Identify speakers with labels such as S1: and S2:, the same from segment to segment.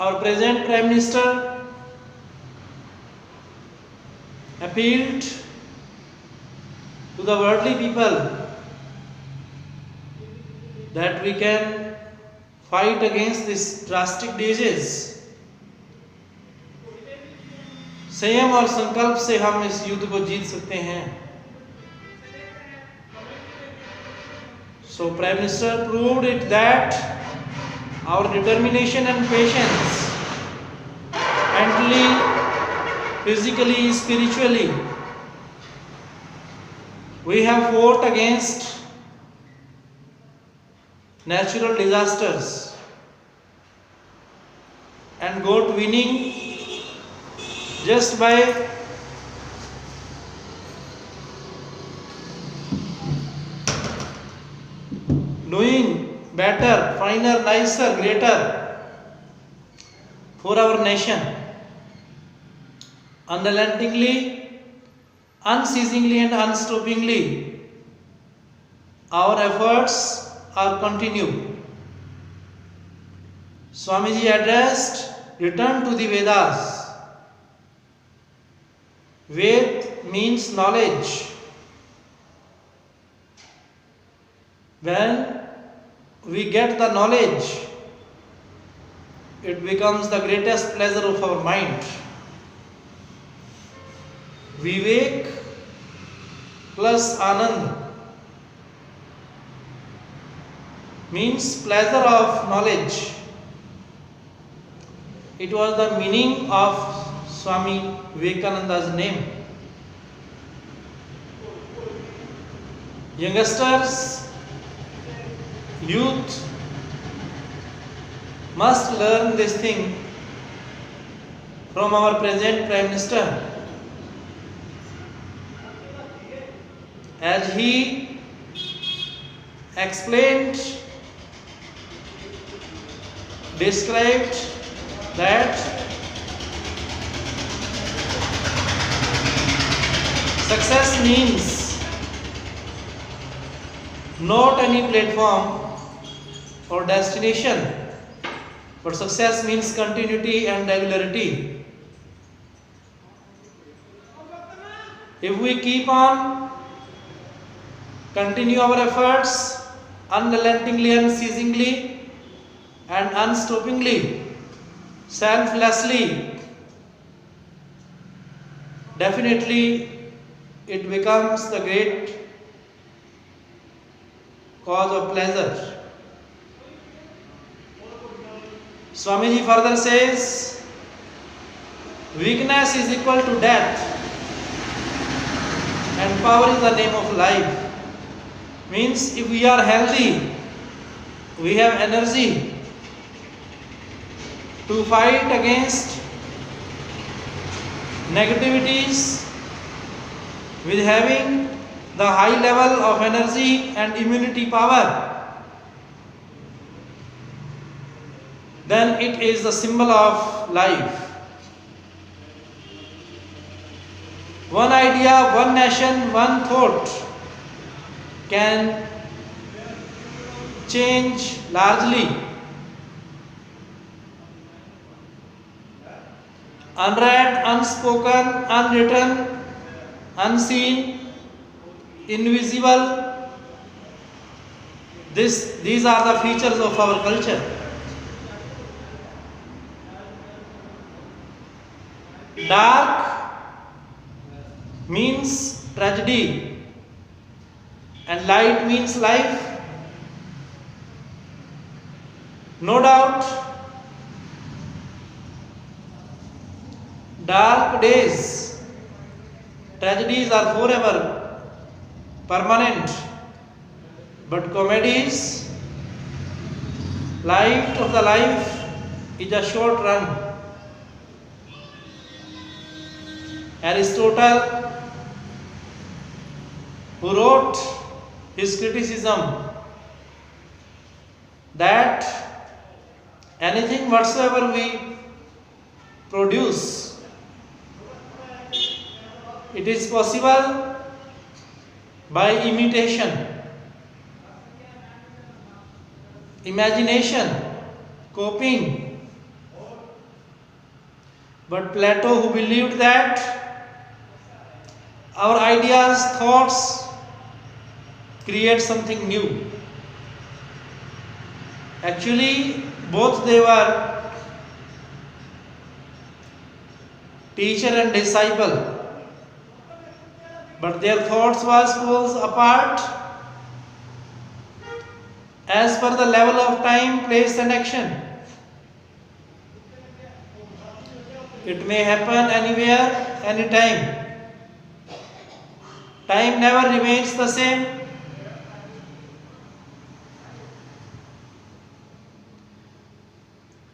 S1: Our present Prime Minister appealed to the worldly people that we can fight against this drastic disease. संयम और संकल्प से हम इस युद्ध को जीत सकते हैं. So Prime Minister proved it that our determination and patience, mentally, physically, spiritually, we have fought against natural disasters and got winning just by doing better, finer, nicer, greater for our nation. Unrelentingly, unceasingly and unstoppingly, our efforts are continued. Swamiji addressed, return to the Vedas. Ved means knowledge. When we get the knowledge, it becomes the greatest pleasure of our mind. Vivek plus Anand means pleasure of knowledge. It was the meaning of Swami Vivekananda's name. Youngsters, youth must learn this thing from our present Prime Minister. As he explained, described that success means not any platform or destination, but success means continuity and regularity. If we keep on continue our efforts unrelentingly, unceasingly and unstoppingly, selflessly, definitely it becomes the great cause of pleasure. Swamiji further says, weakness is equal to death and power is the name of life. Means if we are healthy, we have energy to fight against negativities with having the high level of energy and immunity power, then it is the symbol of life. One idea, one nation, one thought can change largely. Unread, unspoken, unwritten, unseen, invisible, these are the features of our culture. Dark means tragedy and light means life. No doubt, dark days, tragedies are forever permanent, but comedies, light of the life is a short run. Aristotle, who wrote his criticism that anything whatsoever we produce, it is possible by imitation, imagination, copying, But Plato, who believed that our ideas, thoughts create something new. Actually, both they were teacher and disciple, but their thoughts was poles apart as per the level of time, place and action. It may happen anywhere, anytime. Time never remains the same.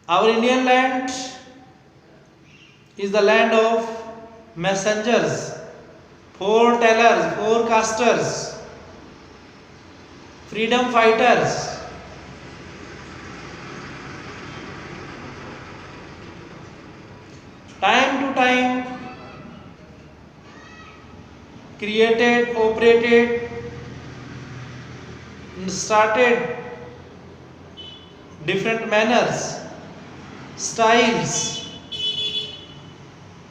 S1: Our Indian land is the land of messengers, foretellers, forecasters, freedom fighters. Time to time created, operated, and started different manners, styles.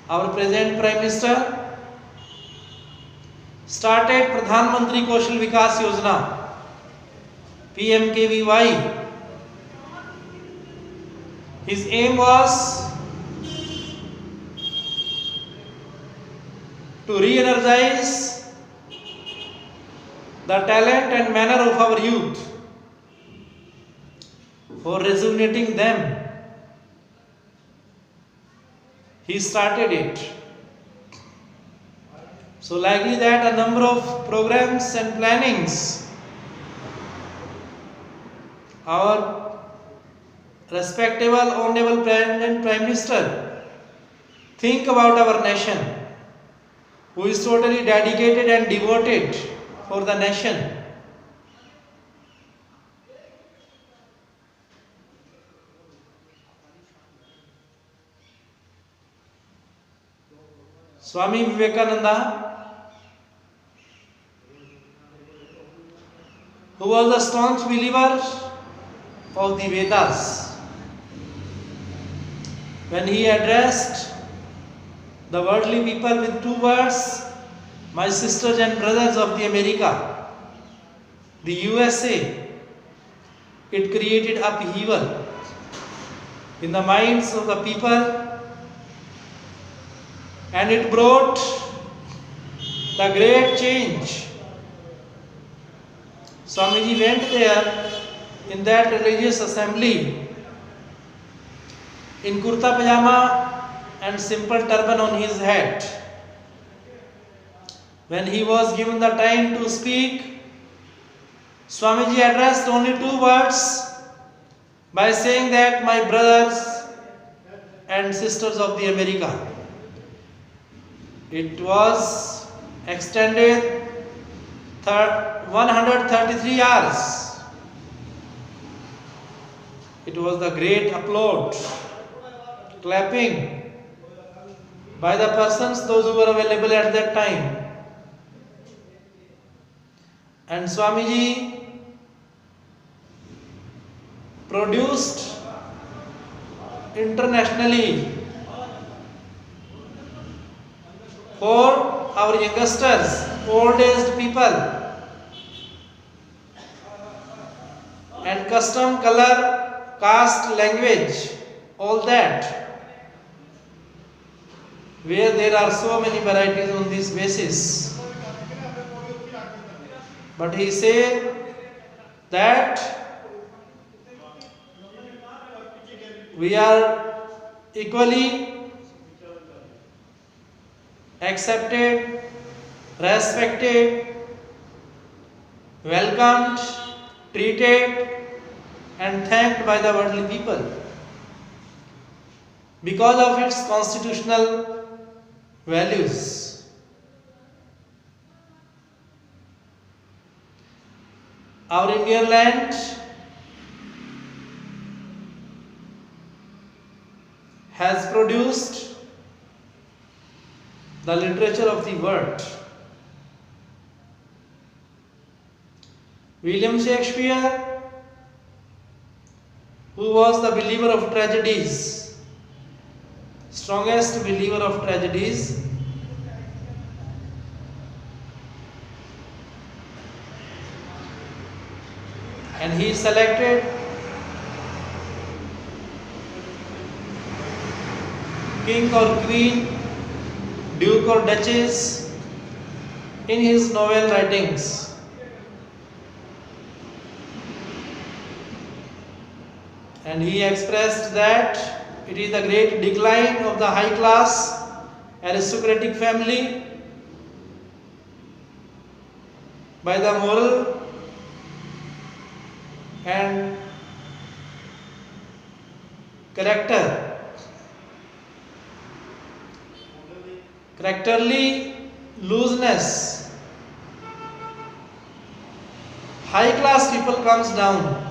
S1: Our present Prime Minister started Pradhan Mantri Kaushal Vikas Yojana, PMKVY. His aim was to re-energize the talent and manner of our youth, for rejuvenating them. He started it. So likely that a number of programs and plannings our respectable honorable President Prime Minister think about our nation, who is totally dedicated and devoted for the nation. Swami Vivekananda, who was a staunch believer of the Vedas, when he addressed the worldly people with two words, my sisters and brothers of the America, the USA, it created upheaval in the minds of the people, and it brought the great change. Swamiji went there in that religious assembly in kurta pajama and simple turban on his head. When he was given the time to speak, Swamiji addressed only two words by saying that my brothers and sisters of the America. It was extended 133 hours. It was the great applaud, clapping by the persons, those who were available at that time. And Swamiji produced internationally for our youngsters, old-aged people, and custom, color, caste, language, all that, where there are so many varieties on this basis. But he said that we are equally accepted, respected, welcomed, treated, and thanked by the worldly people because of its constitutional values. Our Indian land has produced the literature of the world. William Shakespeare, who was the believer of tragedies, strongest believer of tragedies. And he selected king or queen, duke or duchess in his novel writings. And he expressed that it is the great decline of the high class aristocratic family by the moral and characterly looseness. High class people comes down.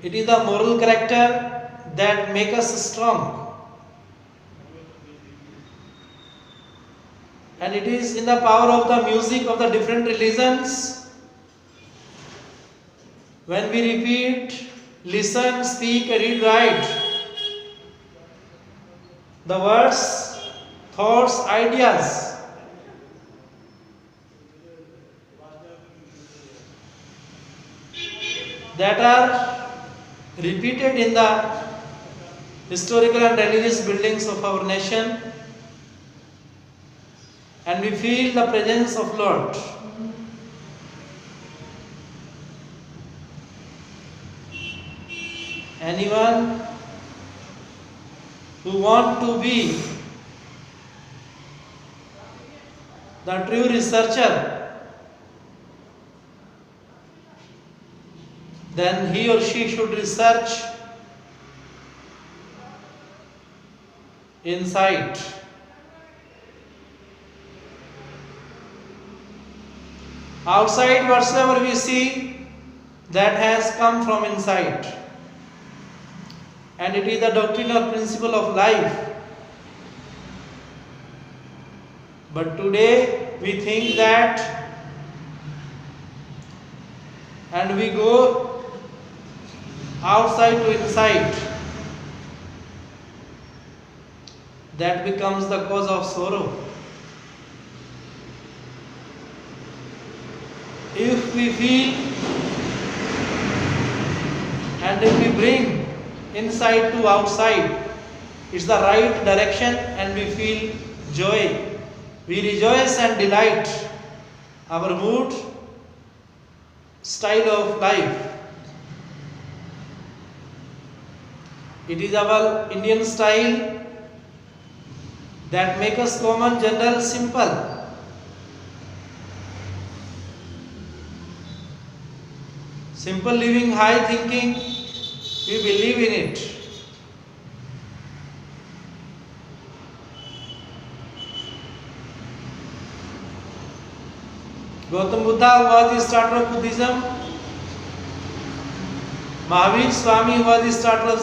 S1: It is the moral character that makes us strong. And it is in the power of the music of the different religions. When we repeat, listen, speak, read, write, the words, thoughts, ideas that are repeated in the historical and religious buildings of our nation, and we feel the presence of Lord. Anyone who want to be the true researcher, then he or she should research inside. Outside, whatsoever we see, that has come from inside. And it is the doctrine or principle of life. But today we think that, and we go outside to inside. That becomes the cause of sorrow. If we feel and if we bring inside to outside, it's the right direction and we feel joy. We rejoice and delight our mood, style of life. It is our Indian style that makes us common, general, simple. Simple living, high thinking, we believe in it. Gautam Buddha was the starter of Buddhism. Mahavir Swami was the starter of